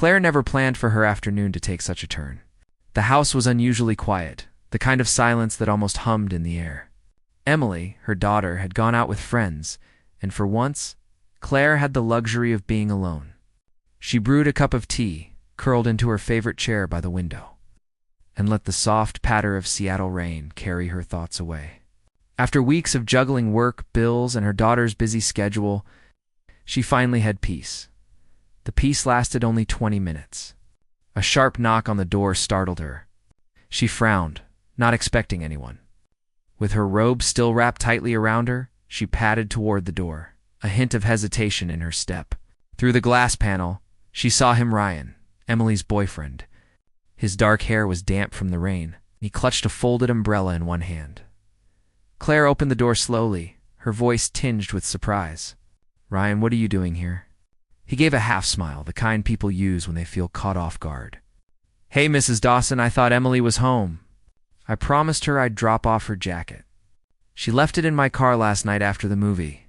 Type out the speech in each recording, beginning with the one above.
Claire never planned for her afternoon to take such a turn. The house was unusually quiet, the kind of silence that almost hummed in the air. Emily, her daughter, had gone out with friends, and for once, Claire had the luxury of being alone. She brewed a cup of tea, curled into her favorite chair by the window, and let the soft patter of Seattle rain carry her thoughts away. After weeks of juggling work, bills, and her daughter's busy schedule, she finally had peace. The peace lasted only 20 minutes. A sharp knock on the door startled her. She frowned, not expecting anyone. With her robe still wrapped tightly around her, she padded toward the door, a hint of hesitation in her step. Through the glass panel, she saw him, Ryan, Emily's boyfriend. His dark hair was damp from the rain. He clutched a folded umbrella in one hand. Claire opened the door slowly, her voice tinged with surprise. "Ryan, what are you doing here?" He gave a half-smile, the kind people use when they feel caught off guard. "Hey, Mrs. Dawson, I thought Emily was home. I promised her I'd drop off her jacket. She left it in my car last night after the movie."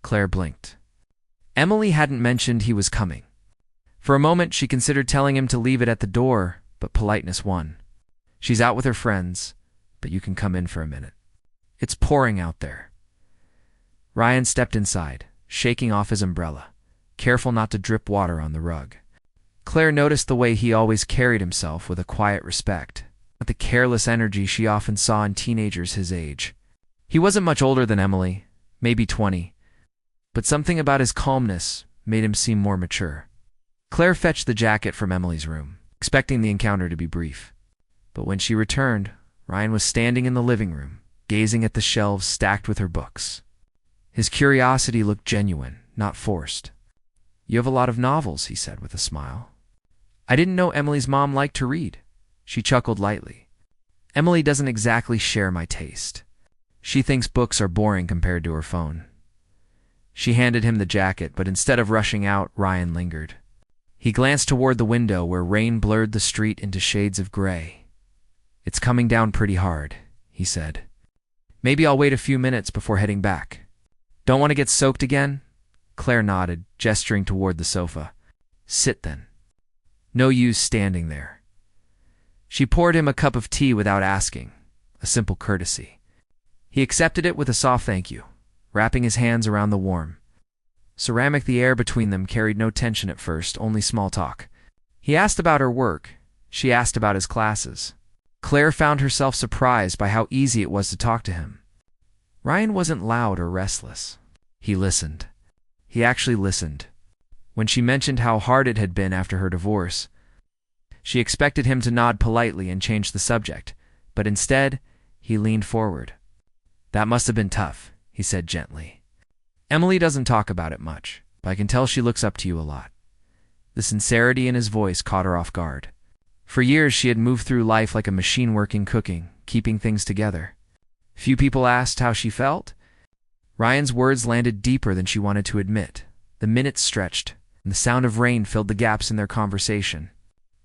Claire blinked. Emily hadn't mentioned he was coming. For a moment, she considered telling him to leave it at the door, but politeness won. "She's out with her friends, but you can come in for a minute. It's pouring out there." Ryan stepped inside, shaking off his umbrella, careful not to drip water on the rug. Claire noticed the way he always carried himself, with a quiet respect, not the careless energy she often saw in teenagers his age. He wasn't much older than Emily, maybe 20, but something about his calmness made him seem more mature. Claire fetched the jacket from Emily's room, expecting the encounter to be brief. But when she returned, Ryan was standing in the living room, gazing at the shelves stacked with her books. His curiosity looked genuine, not forced. "You have a lot of novels," he said with a smile. "I didn't know Emily's mom liked to read." She chuckled lightly. "Emily doesn't exactly share my taste. She thinks books are boring compared to her phone." She handed him the jacket, but instead of rushing out, Ryan lingered. He glanced toward the window where rain blurred the street into shades of gray. "It's coming down pretty hard," he said. "Maybe I'll wait a few minutes before heading back." "Don't want to get soaked again?" Claire nodded, gesturing toward the sofa. "Sit then. No use standing there." She poured him a cup of tea without asking, a simple courtesy. He accepted it with a soft thank you, wrapping his hands around the warm ceramic. The air between them carried no tension at first, only small talk. He asked about her work. She asked about his classes. Claire found herself surprised by how easy it was to talk to him. Ryan wasn't loud or restless. He listened. He actually listened. When she mentioned how hard it had been after her divorce, she expected him to nod politely and change the subject, but instead, he leaned forward. "That must have been tough," he said gently. "Emily doesn't talk about it much, but I can tell she looks up to you a lot." The sincerity in his voice caught her off guard. For years, she had moved through life like a machine working, cooking, keeping things together. Few people asked how she felt. Ryan's words landed deeper than she wanted to admit. The minutes stretched, and the sound of rain filled the gaps in their conversation.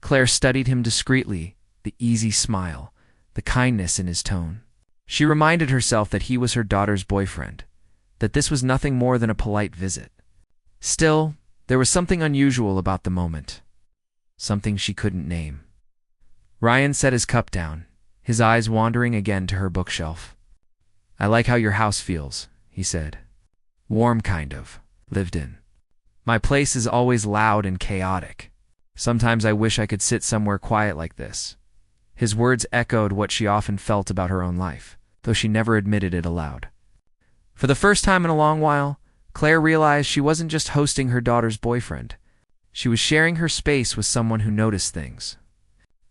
Claire studied him discreetly, the easy smile, the kindness in his tone. She reminded herself that he was her daughter's boyfriend, that this was nothing more than a polite visit. Still, there was something unusual about the moment, something she couldn't name. Ryan set his cup down, his eyes wandering again to her bookshelf. "I like how your house feels," he said. "Warm, kind of. Lived in. My place is always loud and chaotic. Sometimes I wish I could sit somewhere quiet like this." His words echoed what she often felt about her own life, though she never admitted it aloud. For the first time in a long while, Claire realized she wasn't just hosting her daughter's boyfriend. She was sharing her space with someone who noticed things.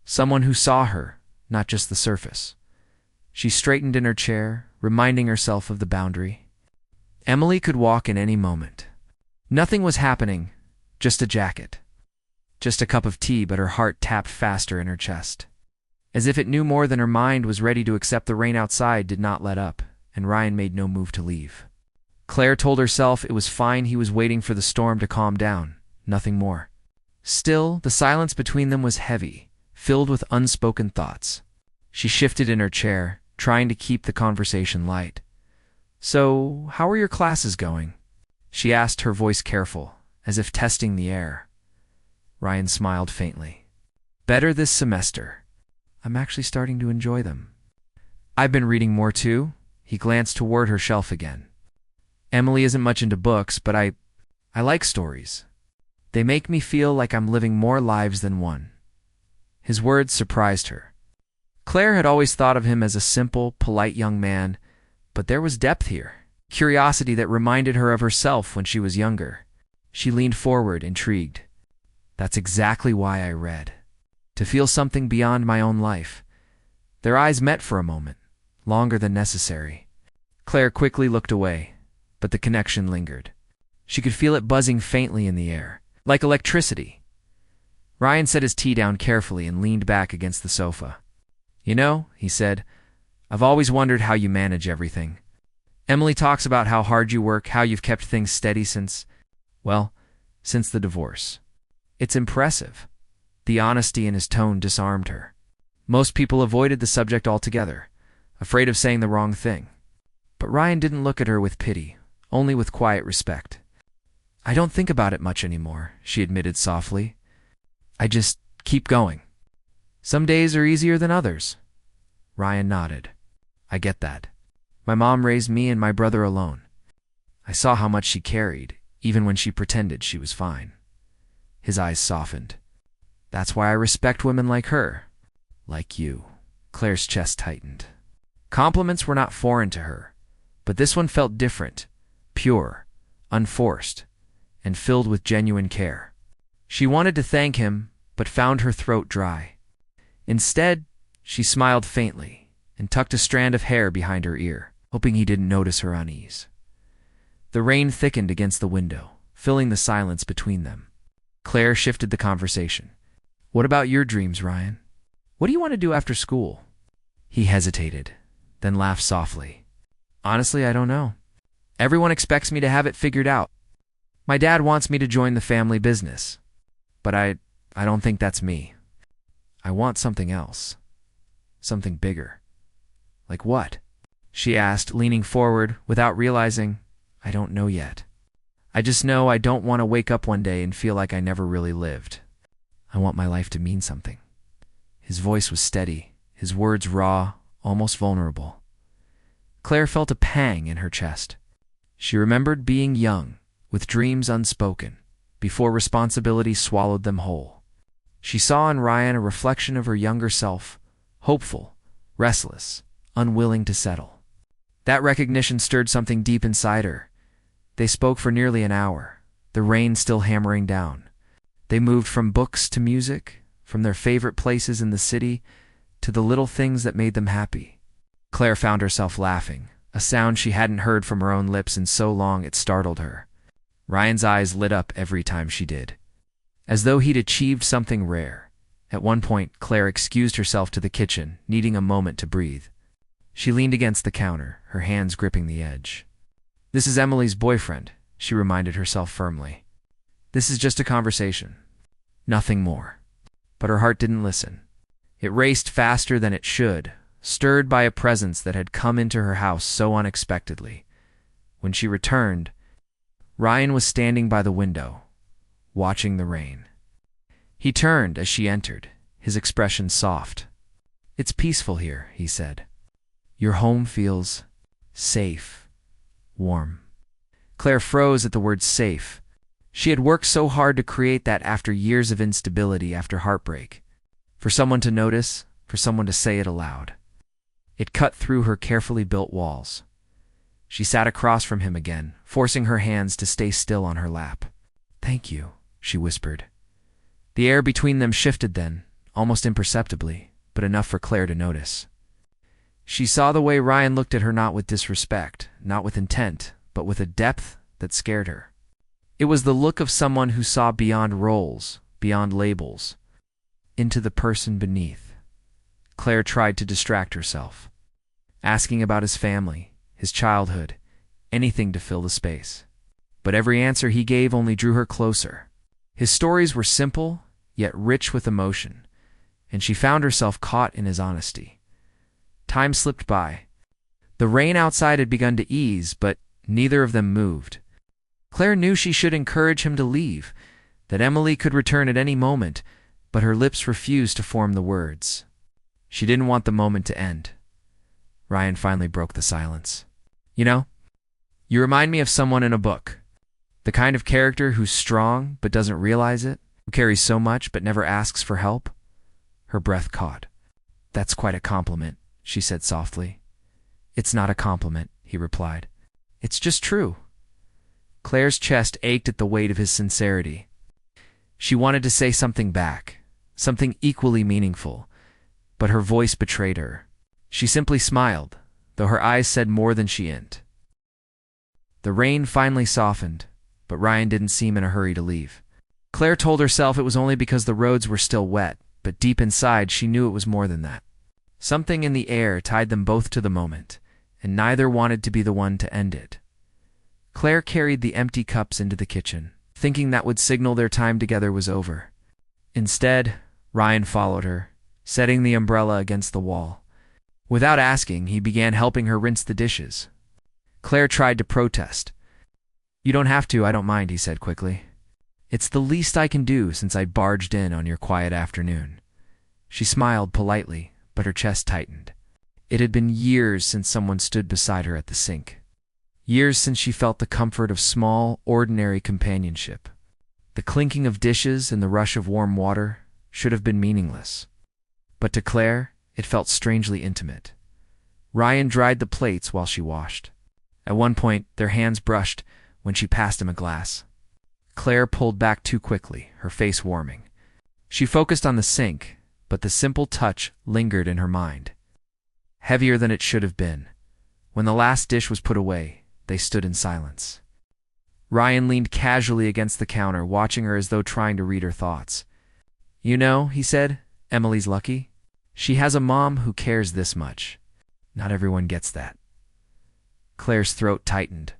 Someone who saw her, not just the surface. She straightened in her chair, reminding herself of the boundary. Emily could walk in any moment. Nothing was happening, just a jacket. Just a cup of tea, but her heart tapped faster in her chest. As if it knew more than her mind was ready to accept. The rain outside did not let up, and Ryan made no move to leave. Claire told herself it was fine. He was waiting for the storm to calm down, nothing more. Still, the silence between them was heavy, filled with unspoken thoughts. She shifted in her chair, trying to keep the conversation light. "So, how are your classes going?" she asked, her voice careful, as if testing the air. Ryan smiled faintly. Better this semester. I'm actually starting to enjoy them. I've been reading more too. He glanced toward her shelf again. Emily isn't much into books, but I like stories. They make me feel like I'm living more lives than one. His words surprised her. Claire had always thought of him as a simple, polite young man, but there was depth here, curiosity that reminded her of herself when she was younger. She leaned forward, intrigued. That's exactly why I read. To feel something beyond my own life. Their eyes met for a moment, longer than necessary. Claire quickly looked away, but the connection lingered. She could feel it buzzing faintly in the air, like electricity. Ryan set his tea down carefully and leaned back against the sofa. You know, he said, I've always wondered how you manage everything. Emily talks about how hard you work, how you've kept things steady since the divorce. It's impressive. The honesty in his tone disarmed her. Most people avoided the subject altogether, afraid of saying the wrong thing. But Ryan didn't look at her with pity, only with quiet respect. I don't think about it much anymore, she admitted softly. I just keep going. Some days are easier than others. Ryan nodded. I get that. My mom raised me and my brother alone. I saw how much she carried, even when she pretended she was fine. His eyes softened. That's why I respect women like her. Like you. Claire's chest tightened. Compliments were not foreign to her, but this one felt different, pure, unforced, and filled with genuine care. She wanted to thank him, but found her throat dry. Instead, she smiled faintly and tucked a strand of hair behind her ear, hoping he didn't notice her unease. The rain thickened against the window, filling the silence between them. Claire shifted the conversation. What about your dreams, Ryan? What do you want to do after school? He hesitated, then laughed softly. Honestly, I don't know. Everyone expects me to have it figured out. My dad wants me to join the family business, but I don't think that's me. I want something else. Something bigger. Like what? She asked, leaning forward without realizing, I don't know yet. I just know I don't want to wake up one day and feel like I never really lived. I want my life to mean something. His voice was steady, his words raw, almost vulnerable. Claire felt a pang in her chest. She remembered being young, with dreams unspoken, before responsibility swallowed them whole. She saw in Ryan a reflection of her younger self, hopeful, restless, unwilling to settle. That recognition stirred something deep inside her. They spoke for nearly an hour, the rain still hammering down. They moved from books to music, from their favorite places in the city to the little things that made them happy. Claire found herself laughing, a sound she hadn't heard from her own lips in so long it startled her. Ryan's eyes lit up every time she did, as though he'd achieved something rare. At one point, Claire excused herself to the kitchen, needing a moment to breathe. She leaned against the counter, her hands gripping the edge. This is Emily's boyfriend, she reminded herself firmly. This is just a conversation. Nothing more. But her heart didn't listen. It raced faster than it should, stirred by a presence that had come into her house so unexpectedly. When she returned, Ryan was standing by the window, watching the rain. He turned as she entered, his expression soft. It's peaceful here, he said. Your home feels safe, warm. Claire froze at the word safe. She had worked so hard to create that after years of instability, after heartbreak. For someone to notice, for someone to say it aloud. It cut through her carefully built walls. She sat across from him again, forcing her hands to stay still on her lap. Thank you, she whispered. The air between them shifted then, almost imperceptibly, but enough for Claire to notice. She saw the way Ryan looked at her, not with disrespect, not with intent, but with a depth that scared her. It was the look of someone who saw beyond roles, beyond labels, into the person beneath. Claire tried to distract herself, asking about his family, his childhood, anything to fill the space. But every answer he gave only drew her closer. His stories were simple, yet rich with emotion, and she found herself caught in his honesty. Time slipped by. The rain outside had begun to ease, but neither of them moved. Claire knew she should encourage him to leave. that Emily could return at any moment, but her lips refused to form the words. She didn't want the moment to end. Ryan finally broke the silence. You know, you remind me of someone in a book. The kind of character who's strong but doesn't realize it, who carries so much but never asks for help. Her breath caught. That's quite a compliment, she said softly. It's not a compliment, he replied. It's just true. Claire's chest ached at the weight of his sincerity. She wanted to say something back, something equally meaningful, but her voice betrayed her. She simply smiled, though her eyes said more than she meant. The rain finally softened, but Ryan didn't seem in a hurry to leave. Claire told herself it was only because the roads were still wet, but deep inside she knew it was more than that. Something in the air tied them both to the moment, and neither wanted to be the one to end it. Claire carried the empty cups into the kitchen, thinking that would signal their time together was over. Instead, Ryan followed her, setting the umbrella against the wall. Without asking, he began helping her rinse the dishes. Claire tried to protest. You don't have to, I don't mind, he said quickly. It's the least I can do since I barged in on your quiet afternoon. She smiled politely, but her chest tightened. It had been years since someone stood beside her at the sink. Years since she felt the comfort of small, ordinary companionship. The clinking of dishes and the rush of warm water should have been meaningless. But to Claire, it felt strangely intimate. Ryan dried the plates while she washed. At one point, their hands brushed when she passed him a glass. Claire pulled back too quickly, her face warming. She focused on the sink, but the simple touch lingered in her mind. Heavier than it should have been. When the last dish was put away, they stood in silence. Ryan leaned casually against the counter, watching her as though trying to read her thoughts. You know, he said, Emily's lucky. She has a mom who cares this much. Not everyone gets that. Claire's throat tightened.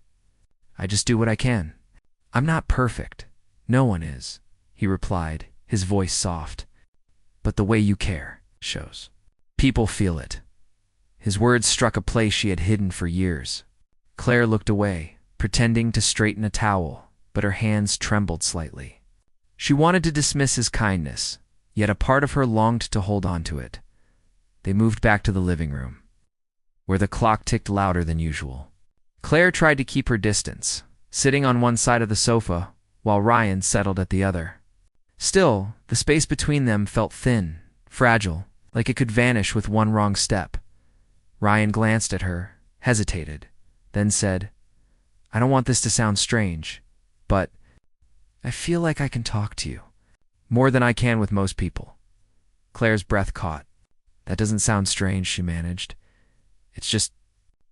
I just do what I can. I'm not perfect. No one is, he replied, his voice soft. But the way you care shows. People feel it. His words struck a place she had hidden for years. Claire looked away, pretending to straighten a towel, but her hands trembled slightly. She wanted to dismiss his kindness, yet a part of her longed to hold on to it. They moved back to the living room, where the clock ticked louder than usual. Claire tried to keep her distance, sitting on one side of the sofa, while Ryan settled at the other. Still, the space between them felt thin, fragile, like it could vanish with one wrong step. Ryan glanced at her, hesitated, then said, I don't want this to sound strange, but I feel like I can talk to you. More than I can with most people. Claire's breath caught. That doesn't sound strange, she managed. It's just...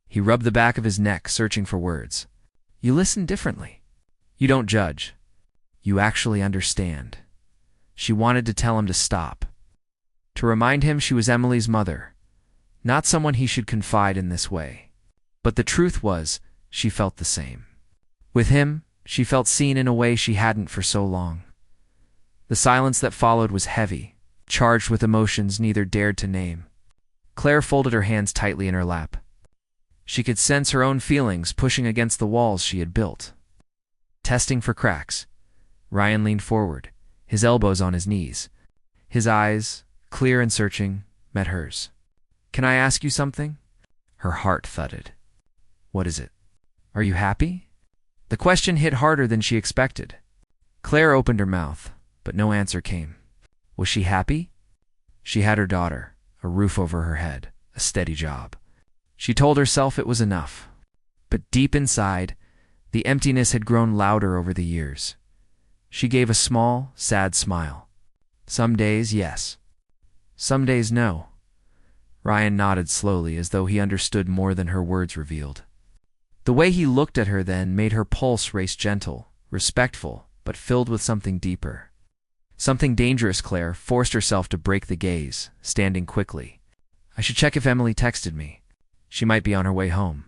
He rubbed the back of his neck, searching for words. You listen differently. You don't judge. You actually understand. She wanted to tell him to stop. To remind him she was Emily's mother, not someone he should confide in this way. But the truth was, she felt the same. With him, she felt seen in a way she hadn't for so long. The silence that followed was heavy, charged with emotions neither dared to name. Claire folded her hands tightly in her lap. She could sense her own feelings pushing against the walls she had built. Testing for cracks, Ryan leaned forward, his elbows on his knees. His eyes, clear and searching, met hers. Can I ask you something? Her heart thudded. What is it? Are you happy? The question hit harder than she expected. Claire opened her mouth, but no answer came. Was she happy? She had her daughter, a roof over her head, a steady job. She told herself it was enough. But deep inside, the emptiness had grown louder over the years. She gave a small, sad smile. Some days, yes. Some days, no. Ryan nodded slowly, as though he understood more than her words revealed. The way he looked at her then made her pulse race gentle, respectful, but filled with something deeper. Something dangerous. Claire forced herself to break the gaze, standing quickly. I should check if Emily texted me. She might be on her way home.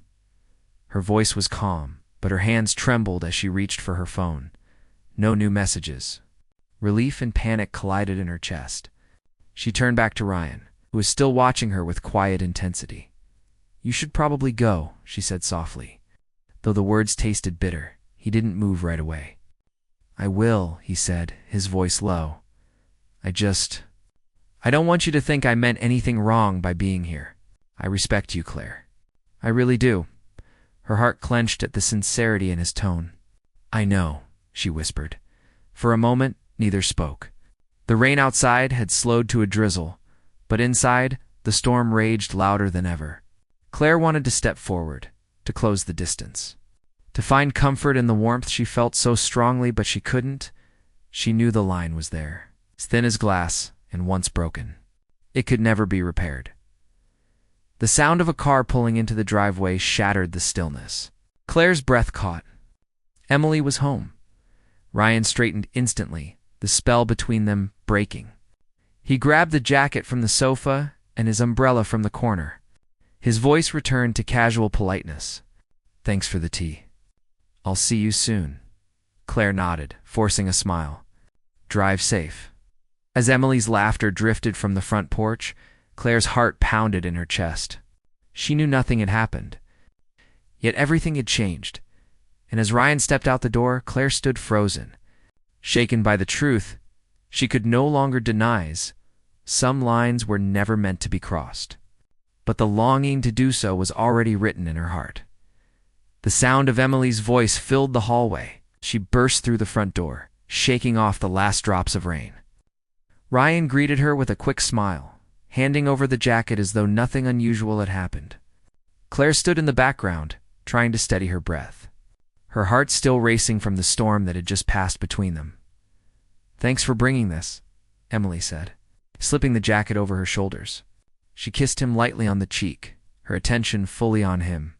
Her voice was calm, but her hands trembled as she reached for her phone. No new messages. Relief and panic collided in her chest. She turned back to Ryan, who was still watching her with quiet intensity. You should probably go, she said softly. Though the words tasted bitter, he didn't move right away. I will, he said, his voice low. I don't want you to think I meant anything wrong by being here. I respect you, Claire. I really do. Her heart clenched at the sincerity in his tone. I know, she whispered. For a moment, neither spoke. The rain outside had slowed to a drizzle, but inside, the storm raged louder than ever. Claire wanted to step forward, to close the distance, to find comfort in the warmth she felt so strongly, but she couldn't. She knew the line was there, as thin as glass and once broken. It could never be repaired. The sound of a car pulling into the driveway shattered the stillness. Claire's breath caught. Emily was home. Ryan straightened instantly, the spell between them breaking. He grabbed the jacket from the sofa and his umbrella from the corner. His voice returned to casual politeness. Thanks for the tea. I'll see you soon. Claire nodded, forcing a smile. Drive safe. As Emily's laughter drifted from the front porch, Claire's heart pounded in her chest. She knew nothing had happened. Yet everything had changed. And as Ryan stepped out the door, Claire stood frozen. Shaken by the truth, she could no longer deny some lines were never meant to be crossed. But the longing to do so was already written in her heart. The sound of Emily's voice filled the hallway. She burst through the front door, shaking off the last drops of rain. Ryan greeted her with a quick smile, handing over the jacket as though nothing unusual had happened. Claire stood in the background, trying to steady her breath, her heart still racing from the storm that had just passed between them. Thanks for bringing this, Emily said, slipping the jacket over her shoulders. She kissed him lightly on the cheek, her attention fully on him.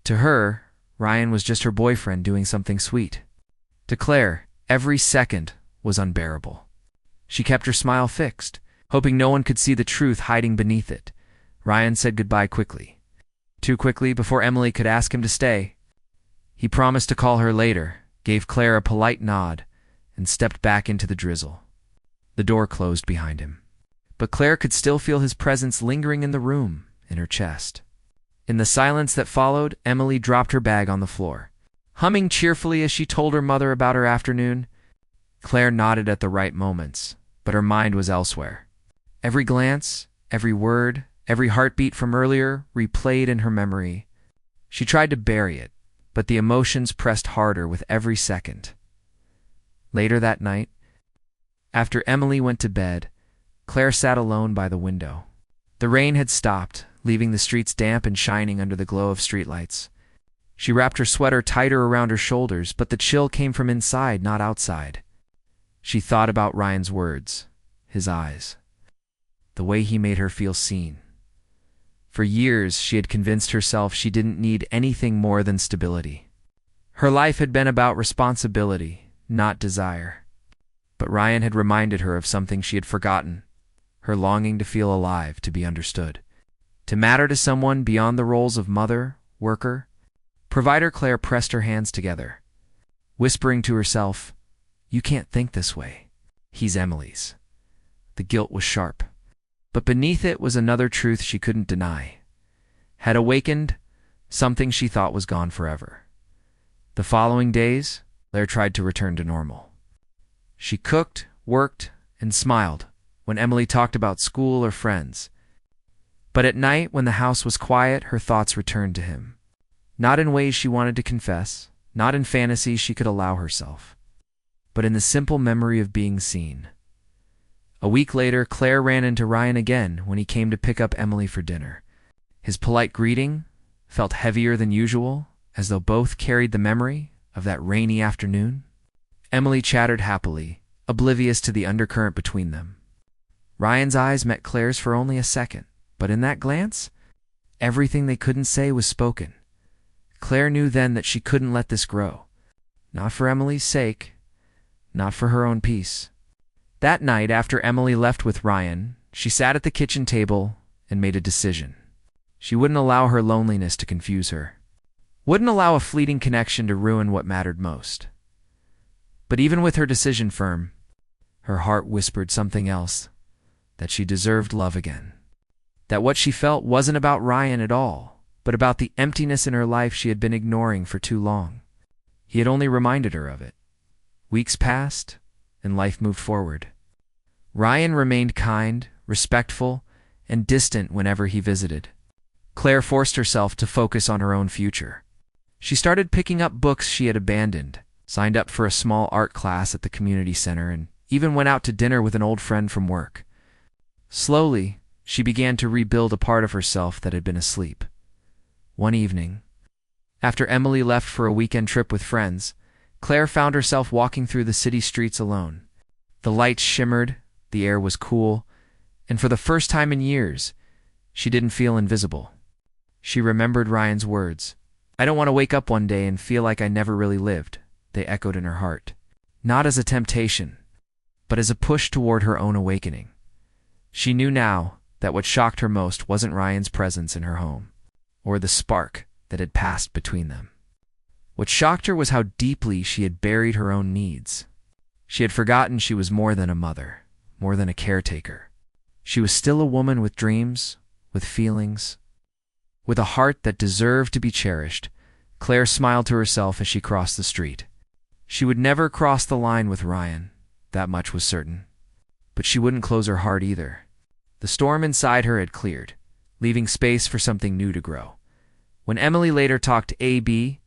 To her, Ryan was just her boyfriend doing something sweet. To Claire, every second was unbearable. She kept her smile fixed, hoping no one could see the truth hiding beneath it. Ryan said goodbye quickly. Too quickly before Emily could ask him to stay. He promised to call her later, gave Claire a polite nod, and stepped back into the drizzle. The door closed behind him. But Claire could still feel his presence lingering in the room, in her chest. In the silence that followed, Emily dropped her bag on the floor. Humming cheerfully as she told her mother about her afternoon, Claire nodded at the right moments, but her mind was elsewhere. Every glance, every word, every heartbeat from earlier replayed in her memory. She tried to bury it, but the emotions pressed harder with every second. Later that night, after Emily went to bed, Claire sat alone by the window. The rain had stopped, leaving the streets damp and shining under the glow of streetlights. She wrapped her sweater tighter around her shoulders, but the chill came from inside, not outside. She thought about Ryan's words, his eyes, the way he made her feel seen. For years, she had convinced herself she didn't need anything more than stability. Her life had been about responsibility, not desire. But Ryan had reminded her of something she had forgotten, her longing to feel alive, to be understood, to matter to someone beyond the roles of mother, worker, provider. Claire pressed her hands together, whispering to herself, "You can't think this way. He's Emily's." The guilt was sharp, but beneath it was another truth she couldn't deny. Had awakened something she thought was gone forever. The following days, Claire tried to return to normal. She cooked, worked, and smiled when Emily talked about school or friends. But at night, when the house was quiet, her thoughts returned to him. Not in ways she wanted to confess, not in fantasies she could allow herself, but in the simple memory of being seen. A week later, Claire ran into Ryan again when he came to pick up Emily for dinner. His polite greeting felt heavier than usual, as though both carried the memory of that rainy afternoon. Emily chattered happily, oblivious to the undercurrent between them. Ryan's eyes met Claire's for only a second, but in that glance, everything they couldn't say was spoken. Claire knew then that she couldn't let this grow. Not for Emily's sake, not for her own peace. That night, after Emily left with Ryan, she sat at the kitchen table and made a decision. She wouldn't allow her loneliness to confuse her. Wouldn't allow a fleeting connection to ruin what mattered most. But even with her decision firm, her heart whispered something else, that she deserved love again. That what she felt wasn't about Ryan at all, but about the emptiness in her life she had been ignoring for too long. He had only reminded her of it. Weeks passed, and life moved forward. Ryan remained kind, respectful, and distant whenever he visited. Claire forced herself to focus on her own future. She started picking up books she had abandoned, signed up for a small art class at the community center, and even went out to dinner with an old friend from work. Slowly, she began to rebuild a part of herself that had been asleep. One evening, after Emily left for a weekend trip with friends, Claire found herself walking through the city streets alone. The lights shimmered, the air was cool, and for the first time in years, she didn't feel invisible. She remembered Ryan's words. "I don't want to wake up one day and feel like I never really lived," they echoed in her heart. Not as a temptation, but as a push toward her own awakening. She knew now that what shocked her most wasn't Ryan's presence in her home, or the spark that had passed between them. What shocked her was how deeply she had buried her own needs. She had forgotten she was more than a mother, more than a caretaker. She was still a woman with dreams, with feelings, with a heart that deserved to be cherished. Claire smiled to herself as she crossed the street. She would never cross the line with Ryan, that much was certain. But she wouldn't close her heart either. The storm inside her had cleared, leaving space for something new to grow. When Emily later talked to AB,